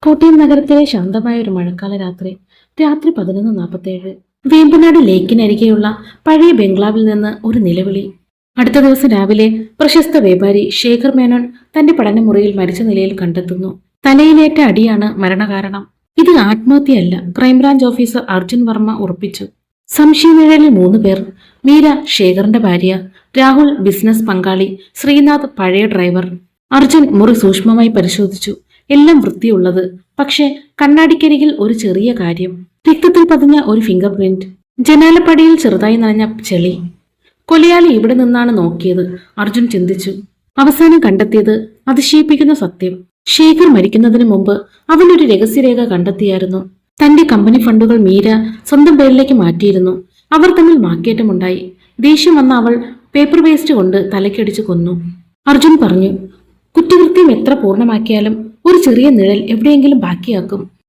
കോട്ടയം നഗരത്തിലെ ശാന്തമായ ഒരു മഴക്കാല രാത്രി 11:47. വേമ്പനാട് ലേക്കിനരികെയുള്ള പഴയ ബംഗ്ലാവിൽ നിന്ന് ഒരു നിലവിളി. അടുത്ത ദിവസം രാവിലെ പ്രശസ്ത വ്യാപാരി ശേഖർ മേനോൻ തന്റെ പഠനമുറിയിൽ മരിച്ച നിലയിൽ കണ്ടെത്തുന്നു. തലയിലേറ്റ അടിയാണ് മരണകാരണം. ഇത് ആത്മഹത്യയല്ല, ക്രൈംബ്രാഞ്ച് ഓഫീസർ അർജുൻ വർമ്മ ഉറപ്പിച്ചു. സംശയനിഴലിൽ 3 പേർ: മീര ശേഖറിന്റെ ഭാര്യ, രാഹുൽ ബിസിനസ് പങ്കാളി, ശ്രീനാഥ് പഴയ ഡ്രൈവർ. അർജുൻ മുറി സൂക്ഷ്മമായി പരിശോധിച്ചു. എല്ലാം വൃത്തിയുള്ളത്. പക്ഷേ കണ്ണാടിക്കരികിൽ ഒരു ചെറിയ കാര്യം. രക്തത്തിൽ പതിഞ്ഞ ഒരു ഫിംഗർ പ്രിന്റ്. ജനാലപ്പടിയിൽ ചെറുതായി നനഞ്ഞ ചെളി. കൊലയാളി ഇവിടെ നിന്നാണ് നോക്കിയത്, അർജുൻ ചിന്തിച്ചു. അവസാനം കണ്ടെത്തിയത് അതിശയിപ്പിക്കുന്ന സത്യം. ശേഖർ മരിക്കുന്നതിന് മുമ്പ് അവനൊരു രഹസ്യരേഖ കണ്ടെത്തിയായിരുന്നു. തന്റെ കമ്പനി ഫണ്ടുകൾ മീര സ്വന്തം പേരിലേക്ക് മാറ്റിയിരുന്നു. അവർ തമ്മിൽ വാക്കേറ്റമുണ്ടായി. ദേഷ്യം വന്ന അവൾ പേപ്പർ വേസ്റ്റ് കൊണ്ട് തലക്കടിച്ചു കൊന്നു. അർജുൻ പറഞ്ഞു, കുറ്റകൃത്യം എത്ര പൂർണ്ണമാക്കിയാലും ഒരു ചെറിയ നിഴൽ എവിടെയെങ്കിലും ബാക്കിയാക്കും.